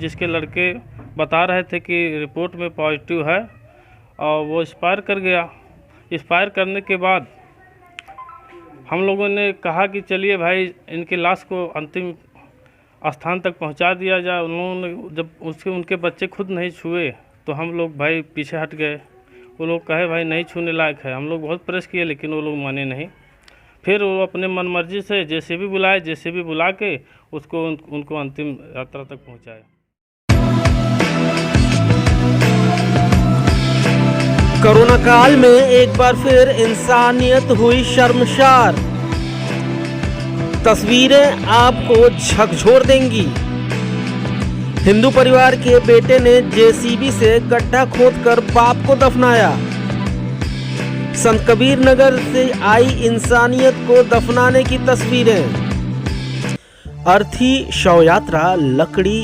जिसके लड़के बता रहे थे कि रिपोर्ट में पॉजिटिव है और वो एक्सपायर कर गया। एक्सपायर करने के बाद हम लोगों ने कहा कि चलिए भाई इनकी लाश को अंतिम स्थान तक पहुंचा दिया जाए। उन्होंने जब उनके बच्चे खुद नहीं छुए तो हम लोग भाई पीछे हट गए। वो लोग कहे भाई नहीं छूने लायक है। हम लोग बहुत प्रेस किए लेकिन वो लोग माने नहीं। फिर वो अपने मनमर्जी से जेसीबी बुलाए, जेसीबी बुला के उसको उनको अंतिम यात्रा तक पहुंचाए। कोरोना काल में एक बार फिर इंसानियत हुई शर्मसार। तस्वीरें आपको झकझोर देंगी। हिंदू परिवार के बेटे ने जेसीबी से गड्ढा खोदकर बाप को दफनाया। संत कबीर नगर से आई इंसानियत को दफनाने की तस्वीरें। अर्थी, शव यात्रा, लकड़ी,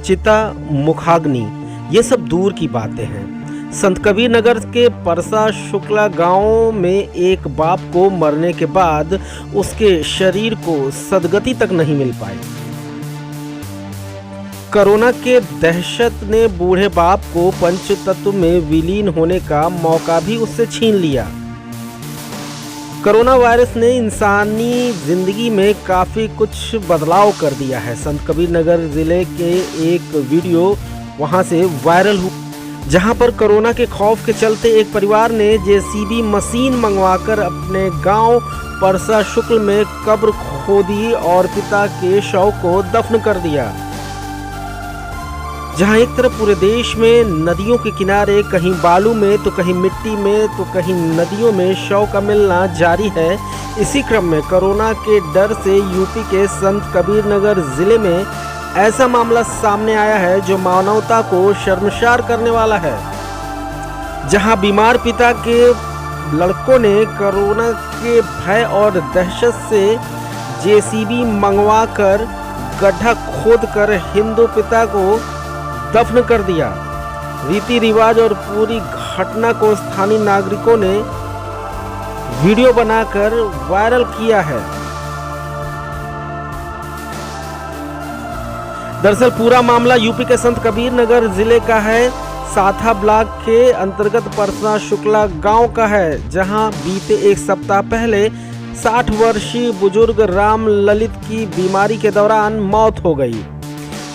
चिता, मुखाग्नि, ये सब दूर की बातें हैं। संत कबीर नगर के परसा शुक्ला गांव में एक बाप को मरने के बाद उसके शरीर को सदगति तक नहीं मिल पाई। कोरोना के दहशत ने बूढ़े बाप को पंचतत्व में विलीन होने का मौका भी उससे छीन लिया। कोरोना वायरस ने इंसानी जिंदगी में काफी कुछ बदलाव कर दिया है। संत कबीर नगर जिले के एक वीडियो वहां से वायरल हुआ, जहां पर कोरोना के खौफ के चलते एक परिवार ने जेसीबी मशीन मंगवाकर अपने गांव परसा शुक्ल में कब्र खोदी और पिता के शव को दफन कर दिया। जहां एक तरफ पूरे देश में नदियों के किनारे कहीं बालू में तो कहीं मिट्टी में तो कहीं नदियों में शव का मिलना जारी है, इसी क्रम में कोरोना के डर से यूपी के संत कबीर नगर जिले में ऐसा मामला सामने आया है जो मानवता को शर्मसार करने वाला है। जहां बीमार पिता के लड़कों ने कोरोना के भय और दहशत से जेसीबी मंगवाकर गड्ढा खोदकर हिंदू पिता को दफन कर दिया। रीति रिवाज और पूरी घटना को स्थानीय नागरिकों ने वीडियो बनाकर वायरल किया है। दरअसल पूरा मामला यूपी के संत कबीर नगर जिले का है। साथा ब्लॉक के अंतर्गत परसा शुक्ला गांव का है, जहां बीते एक सप्ताह पहले 60 वर्षीय बुजुर्ग राम ललित की बीमारी के दौरान मौत हो गई।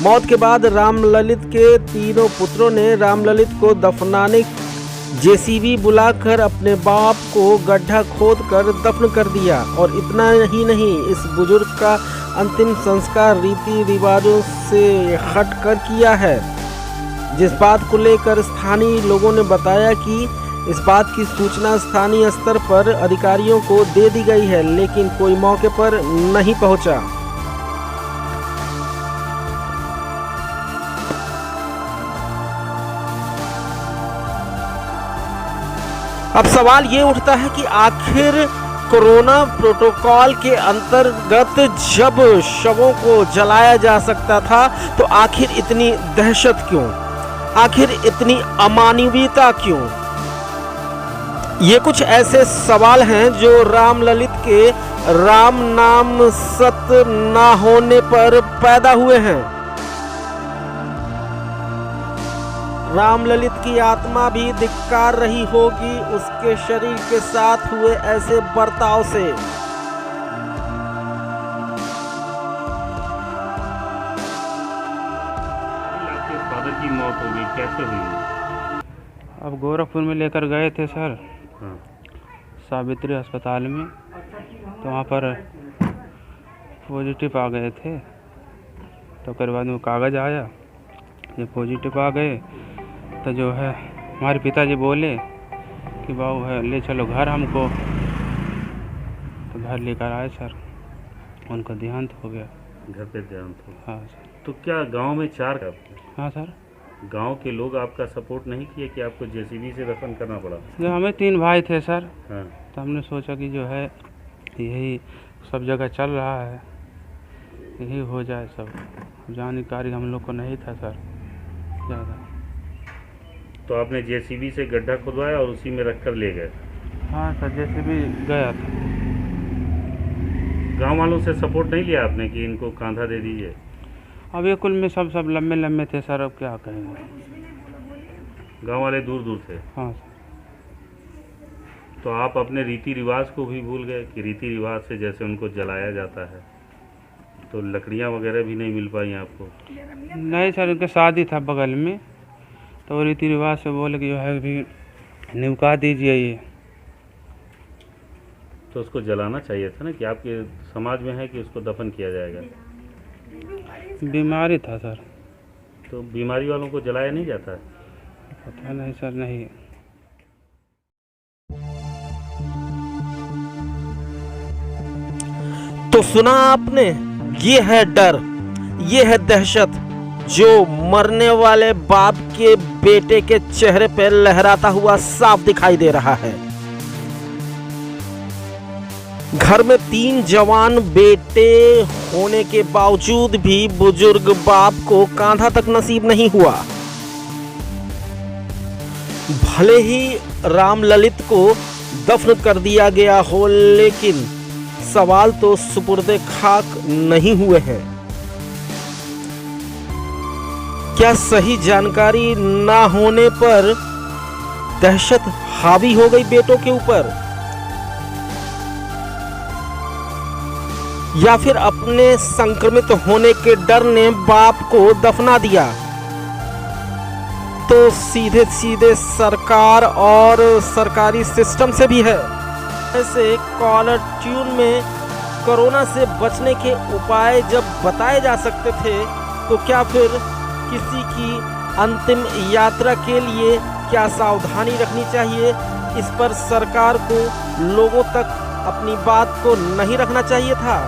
मौत के बाद राम ललित के तीनों पुत्रों ने राम ललित को दफनाने जेसीबी बुलाकर अपने बाप को गड्ढा खोदकर दफन कर दिया। और इतना ही नहीं, इस बुजुर्ग का अंतिम संस्कार रीति रिवाजों से हटकर किया है। जिस बात को लेकर स्थानीय लोगों ने बताया कि इस बात की सूचना स्थानीय स्तर पर अधिकारियों को दे दी गई है, लेकिन कोई मौके पर नहीं पहुंचा। अब सवाल ये उठता है कि आखिर कोरोना प्रोटोकॉल के अंतर्गत जब शवों को जलाया जा सकता था तो आखिर इतनी दहशत क्यों, आखिर इतनी अमानवीयता क्यों? ये कुछ ऐसे सवाल हैं जो राम ललित के राम नाम सत्य ना होने पर पैदा हुए हैं। राम ललित की आत्मा भी धिक्कार रही होगी उसके शरीर के साथ हुए ऐसे बर्ताव से। आपके फादर की मौत हो गई, कैसे हुई? अब गोरखपुर में लेकर गए थे सर, हाँ। सावित्री अस्पताल में, तो वहाँ पर पॉजिटिव आ गए थे। तो उसके बाद में कागज़ आया, जब पॉजिटिव आ गए तो जो है हमारे पिताजी बोले कि बाबू है ले चलो घर हमको। तो घर लेकर आए सर, उनका देहांत हो गया। घर पे देहांत हो? हाँ सर। तो क्या गांव में 4? हाँ सर। गांव के लोग आपका सपोर्ट नहीं किए कि आपको जेसीबी से दफन करना पड़ा? जो हमें 3 भाई थे सर, हाँ। तो हमने सोचा कि जो है यही सब जगह चल रहा है, यही हो जाए सब। जानकारी हम लोग को नहीं था सर ज़्यादा। तो आपने जेसीबी से गड्ढा खुदवाया और उसी में रखकर ले गए? हाँ सर, जेसीबी गया था। गांव वालों से सपोर्ट नहीं लिया आपने कि इनको कांधा दे दीजिए? अब ये कुल में सब लम्बे लम्बे थे सर, अब क्या कहेंगे। गांव वाले दूर दूर थे। हाँ तो आप अपने रीति रिवाज को भी भूल गए कि रीति रिवाज से जैसे उनको जलाया जाता है, तो लकड़ियाँ वगैरह भी नहीं मिल पाई आपको? नहीं सर, उनका शादी था बगल में, तो रीति रिवाज से बोले कि जो है भी निमका दीजिए ये। तो उसको जलाना चाहिए था ना, कि आपके समाज में है कि उसको दफन किया जाएगा? बीमारी था सर। तो बीमारी वालों को जलाया नहीं जाता है? पता नहीं सर, नहीं। तो सुना आपने, ये है डर, ये है दहशत जो मरने वाले बाप के बेटे के चेहरे पर लहराता हुआ साफ दिखाई दे रहा है। घर में 3 जवान बेटे होने के बावजूद भी बुजुर्ग बाप को कांधा तक नसीब नहीं हुआ। भले ही राम ललित को दफन कर दिया गया हो, लेकिन सवाल तो सुपुर्दे खाक नहीं हुए हैं। क्या सही जानकारी ना होने पर दहशत हावी हो गई बेटों के ऊपर, या फिर अपने संक्रमित होने के डर ने बाप को दफना दिया? तो सीधे सीधे सरकार और सरकारी सिस्टम से भी है। ऐसे कॉलर ट्यून में कोरोना से बचने के उपाय जब बताए जा सकते थे, तो क्या फिर किसी की अंतिम यात्रा के लिए क्या सावधानी रखनी चाहिए, इस पर सरकार को लोगों तक अपनी बात को नहीं रखना चाहिए था?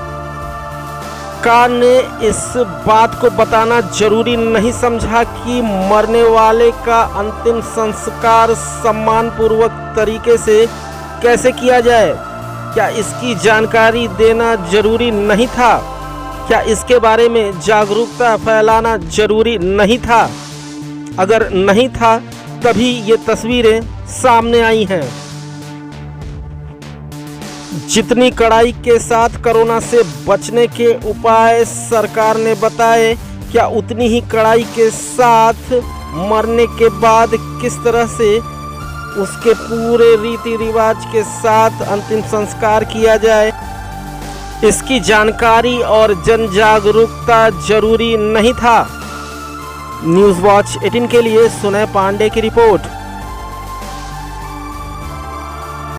सरकार ने इस बात को बताना जरूरी नहीं समझा कि मरने वाले का अंतिम संस्कार सम्मानपूर्वक तरीके से कैसे किया जाए? क्या इसकी जानकारी देना जरूरी नहीं था? क्या इसके बारे में जागरूकता फैलाना जरूरी नहीं था? अगर नहीं था तभी ये तस्वीरें सामने आई हैं। जितनी कड़ाई के साथ कोरोना से बचने के उपाय सरकार ने बताए, क्या उतनी ही कड़ाई के साथ मरने के बाद किस तरह से उसके पूरे रीति रिवाज के साथ अंतिम संस्कार किया जाए, इसकी जानकारी और जन जागरूकता जरूरी नहीं था? न्यूज़ वॉच 18 के लिए सुनय पांडे की रिपोर्ट।